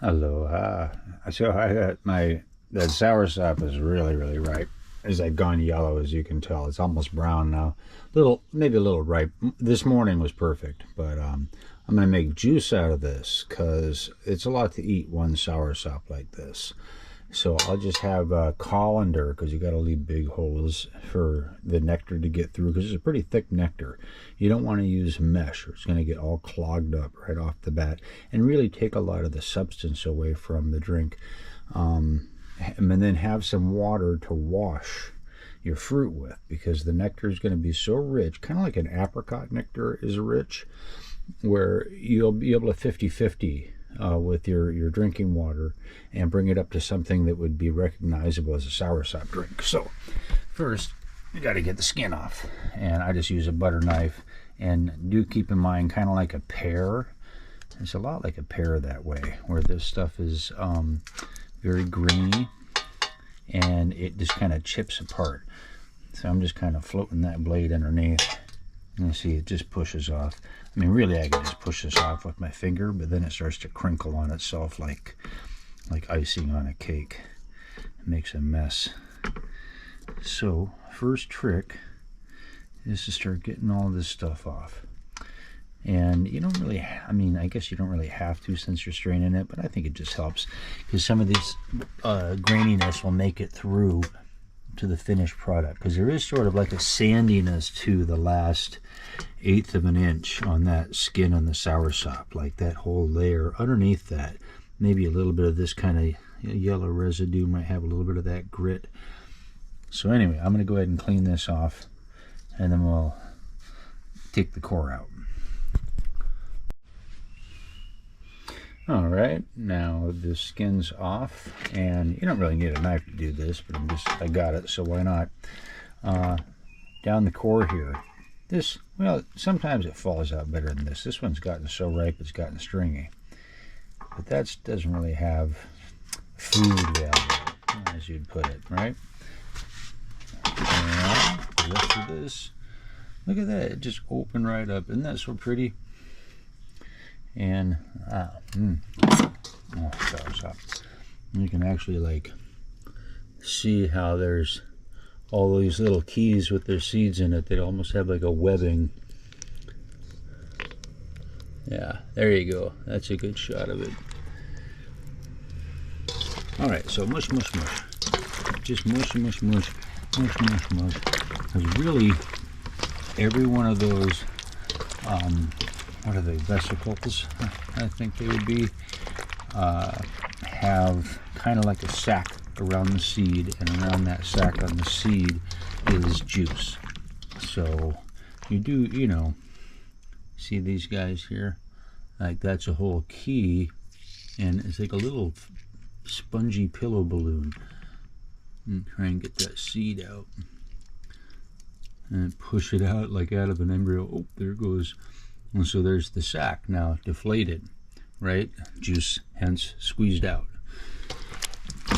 Aloha. So I got that sour sop is really ripe. It's like gone yellow, as you can tell. It's almost brown now. Maybe a little ripe. This morning was perfect, but I'm gonna make juice out of this because it's a lot to eat one sour sop like this. So I'll just have a colander because you got to leave big holes for the nectar to get through because it's a pretty thick nectar. You don't want to use mesh or it's going to get all clogged up right off the bat and really take a lot of the substance away from the drink. And then have some water to wash your fruit with because the nectar is going to be so rich, kind of like an apricot nectar is rich, where you'll be able to 50-50 with your drinking water and bring it up to something that would be recognizable as a sour sop drink. So first you got to get the skin off, and I just use a butter knife. And do keep in mind, kind of like a pear, it's a lot like a pear that way, where this stuff is very grainy and it just kind of chips apart. So I'm just kind of floating that blade underneath. You see it just pushes off. I mean, really I can just push this off with my finger, but then it starts to crinkle on itself like icing on a cake. It makes a mess. So first trick is to start getting all this stuff off. And you don't really, I mean, I guess you don't really have to since you're straining it, but I think it just helps because some of these graininess will make it through to the finished product, because there is sort of like a sandiness to the last 1/8 of an inch on that skin on the sour sop, like that whole layer underneath that. Maybe a little bit of this kind of yellow residue might have a little bit of that grit. So anyway, I'm going to go ahead and clean this off, and then we'll take the core out. All right, now the skin's off, and you don't really need a knife to do this, but I got it, so why not? Down the core here. This, well, sometimes it falls out better than this. This one's gotten so ripe it's gotten stringy, but that doesn't really have food value, as you'd put it, right? And the rest of this, look at that, it just opened right up. Isn't that so pretty? And sour sop. You can actually like see how there's all these little keys with their seeds in it. They almost have like a webbing. Yeah, there you go. That's a good shot of it. All right, so mush. Just mush. Because really, every one of those what are they, vesicles, I think they would be, have kind of like a sac around the seed, and around that sac on the seed is juice. So you do, you know, see these guys here? Like that's a whole key, and it's like a little spongy pillow balloon. And try and get that seed out. And push it out like out of an embryo. Oh, there it goes. And so there's the sac now deflated, right? Juice hence squeezed out.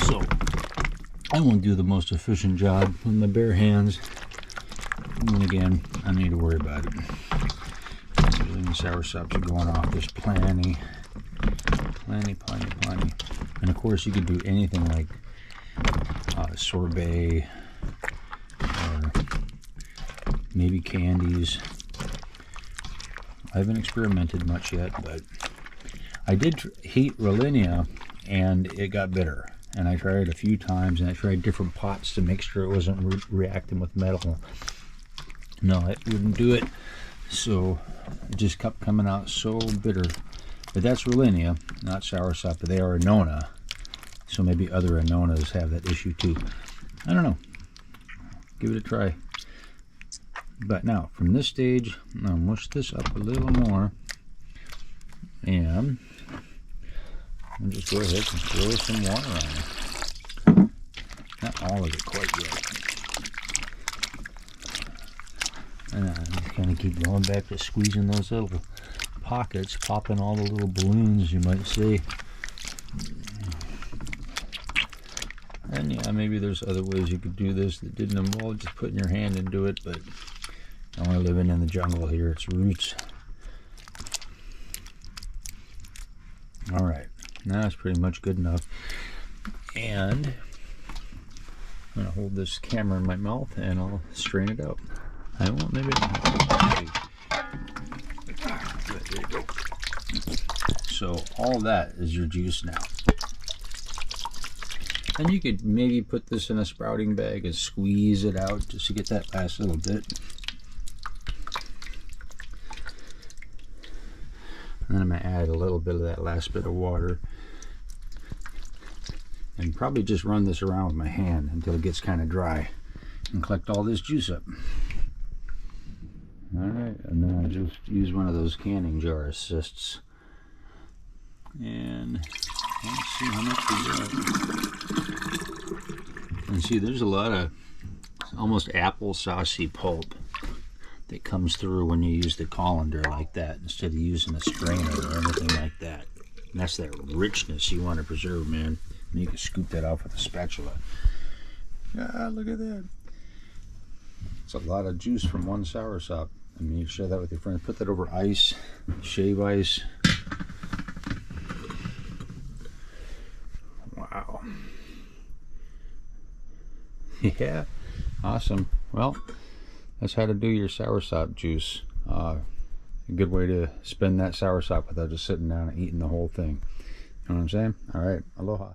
So I won't do the most efficient job with my bare hands. And again, I need to worry about it. The sour sops are going off. There's plenty. And of course you could do anything like sorbet or maybe candies. I haven't experimented much yet, but I did heat Rollinia and it got bitter. And I tried it a few times, and I tried different pots to make sure it wasn't reacting with metal. No, it wouldn't do it. So it just kept coming out so bitter. But that's Rollinia, not sour sop, but they are Annona. So maybe other Annonas have that issue too. I don't know. Give it a try. But now, from this stage, I'll mush this up a little more, and I'll just go ahead and throw some water on it. Not all of it quite yet. And I just kind of keep going back to squeezing those little pockets, popping all the little balloons, you might say. And yeah, maybe there's other ways you could do this that didn't involve just putting your hand into it, but we're living in the jungle here, it's roots. All right, That's pretty much good enough. And I'm gonna hold this camera in my mouth and I'll strain it out. I won't, maybe. There you go. So all that is your juice now. And you could maybe put this in a sprouting bag and squeeze it out just to get that last little bit. And then I'm gonna add a little bit of that last bit of water. And probably just run this around with my hand until it gets kind of dry and collect all this juice up. Alright, and then I just use one of those canning jar assists. And let's see how much we got. And see, there's a lot of almost apple saucy pulp that comes through when you use the colander like that instead of using a strainer or anything like that. And that's that richness you want to preserve, man. And you can scoop that off with a spatula. Ah, look at that. It's a lot of juice from one sour sop. I mean, you share that with your friends. Put that over ice, shave ice. Wow. Yeah, awesome. Well, that's how to do your soursop juice. A good way to spend that soursop without just sitting down and eating the whole thing. You know what I'm saying? All right, aloha.